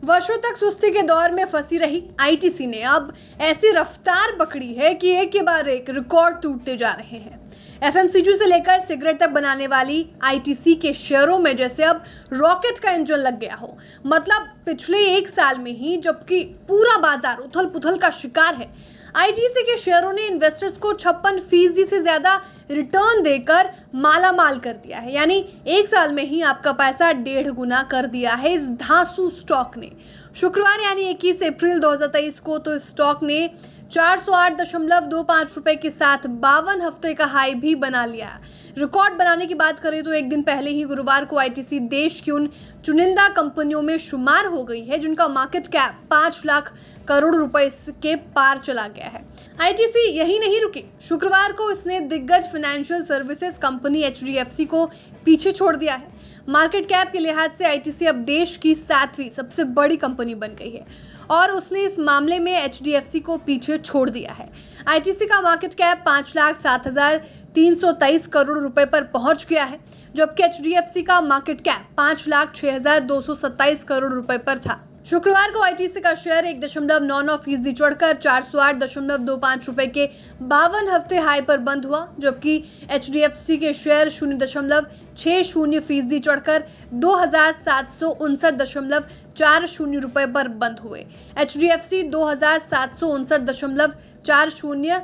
वर्षों तक सुस्ती के दौर में फंसी रही आईटीसी ने अब ऐसी रफ्तार पकड़ी है कि एक के बाद एक रिकॉर्ड टूटते जा रहे हैं। एफएमसीजी से लेकर सिगरेट तक बनाने वाली आईटीसी के शेयरों में जैसे अब रॉकेट का इंजन लग गया हो। मतलब पिछले एक साल में ही जबकि पूरा बाजार उथल पुथल का शिकार है, आईटीसी के शेयरों ने इन्वेस्टर्स को 56% से ज्यादा रिटर्न देकर माला माल कर दिया है। यानी एक साल में ही आपका पैसा 1.5 गुना कर दिया है इस धांसू स्टॉक ने। शुक्रवार यानी 21 अप्रैल 2023 को तो इस स्टॉक ने 408.25 रुपए के साथ 52 हफ्ते का हाई भी बना लिया। रिकॉर्ड बनाने की बात करें तो एक दिन पहले ही गुरुवार को आईटीसी देश की उन चुनिंदा कंपनियों में शुमार हो गई है जिनका मार्केट कैप 5 लाख करोड़ रुपए के पार चला गया है। आईटीसी यही नहीं रुकी, शुक्रवार को इसने दिग्गज फाइनेंशियल सर्विसेज कंपनी एचडीएफसी को पीछे छोड़ दिया है। मार्केट कैप के लिहाज से आईटीसी अब देश की 7वीं सबसे बड़ी कंपनी बन गई है और उसने इस मामले में एचडीएफसी को पीछे छोड़ दिया है। आईटीसी का मार्केट कैप 5,07,323 करोड़ रुपए पर पहुंच गया है, जबकि एचडीएफसी का मार्केट कैप 5,06,227 करोड़ रुपए पर था। शुक्रवार को आईटीसी का शेयर 1.99% चढ़कर 408.25 रुपए के 52 हफ्ते हाई पर बंद हुआ, जबकि एचडीएफसी के शेयर 0.60% चढ़कर 2,759.40 रुपए पर बंद हुए। एचडीएफसी 2,759.40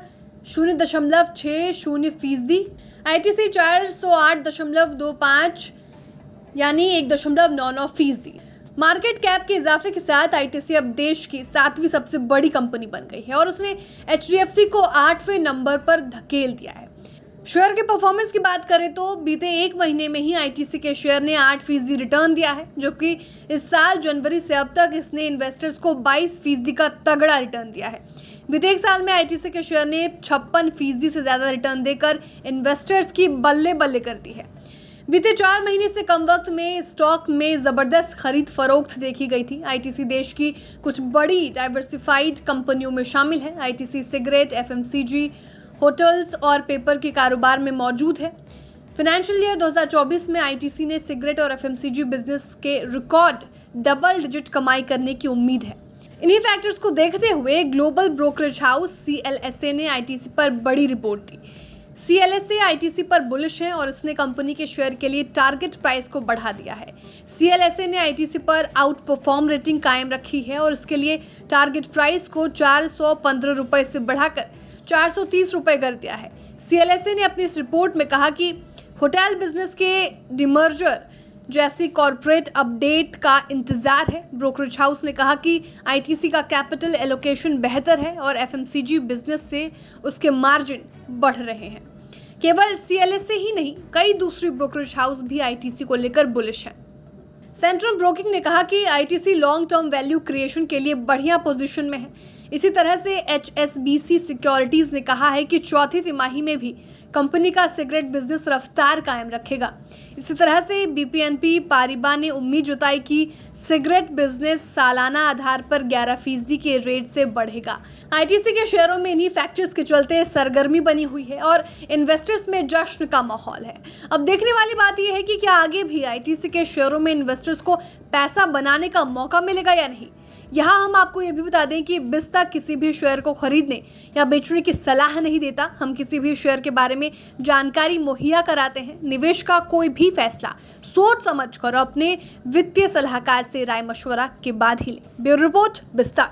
0.60%, आईटीसी 408.25 यानी 1.99%। मार्केट कैप के इजाफे के साथ आईटीसी अब देश की 7वीं सबसे बड़ी कंपनी बन गई है और उसने एचडीएफसी को 8वें नंबर पर धकेल दिया है। शेयर के परफॉर्मेंस की बात करें तो बीते एक महीने में ही आईटीसी के शेयर ने 8% रिटर्न दिया है, जबकि इस साल जनवरी से अब तक इसने इन्वेस्टर्स को 22% का तगड़ा रिटर्न दिया है। बीते एक साल में आईटीसी के शेयर ने 56% से ज्यादा रिटर्न देकर इन्वेस्टर्स की बल्ले बल्ले कर दी है। बीते 4 महीने से कम वक्त में स्टॉक में जबरदस्त खरीद फरोख्त देखी गई थी। आईटीसी देश की कुछ बड़ी डाइवर्सिफाइड कंपनियों में शामिल है। आईटीसी सिगरेट, एफएमसीजी, होटल्स और पेपर के कारोबार में मौजूद है। फाइनेंशियल ईयर 2024 में आईटीसी ने सिगरेट और एफएमसीजी बिजनेस के रिकॉर्ड डबल डिजिट कमाई करने की उम्मीद है। इन्हीं फैक्टर्स को देखते हुए ग्लोबल ब्रोकरेज हाउस सीएलएसए ने आईटीसी पर बड़ी रिपोर्ट दी। सीएलएसए आईटीसी पर बुलिश है और इसने कंपनी के शेयर के लिए टारगेट प्राइस को बढ़ा दिया है। सीएलएसए ने आईटीसी पर आउट परफॉर्म रेटिंग कायम रखी है और इसके लिए टारगेट प्राइस को 415 रुपए से बढ़ाकर 430 रुपए कर दिया है। सीएलएसए ने अपनी इस रिपोर्ट में कहा कि होटल बिजनेस के डिमर्जर जैसी कॉर्पोरेट अपडेट का इंतजार है। ब्रोकरेज हाउस ने कहा कि आईटीसी का कैपिटल एलोकेशन बेहतर है और एफएमसीजी बिजनेस से उसके मार्जिन बढ़ रहे हैं। केवल सीएलएसए ही नहीं, कई दूसरी ब्रोकरेज हाउस भी आईटीसी को लेकर बुलिश हैं। सेंट्रल ब्रोकिंग ने कहा कि ITC long term value creation के लिए बढ़िया पोजीशन में है। इसी तरह से एचएसबीसी सिक्योरिटीज ने कहा है कि चौथी तिमाही में भी कंपनी का सिगरेट बिजनेस रफ्तार कायम रखेगा। इसी तरह से बीपीएनपी पारिबा ने उम्मीद जताई कि सिगरेट बिजनेस सालाना आधार पर 11% के रेट से बढ़ेगा। आईटीसी के शेयरों में इन्हीं फैक्टर्स के चलते सरगर्मी बनी हुई है और इन्वेस्टर्स में जश्न का माहौल है। अब देखने वाली बात यह है कि क्या आगे भी आईटीसी के शेयरों में इन्वेस्टर्स को पैसा बनाने का मौका मिलेगा या नहीं। यहाँ हम आपको ये भी बता दें कि बिस्ता किसी भी शेयर को खरीदने या बेचने की सलाह नहीं देता। हम किसी भी शेयर के बारे में जानकारी मुहैया कराते हैं। निवेश का कोई भी फैसला सोच समझ कर अपने वित्तीय सलाहकार से राय मशवरा के बाद ही लें। ब्यूरो रिपोर्ट, बिस्ता।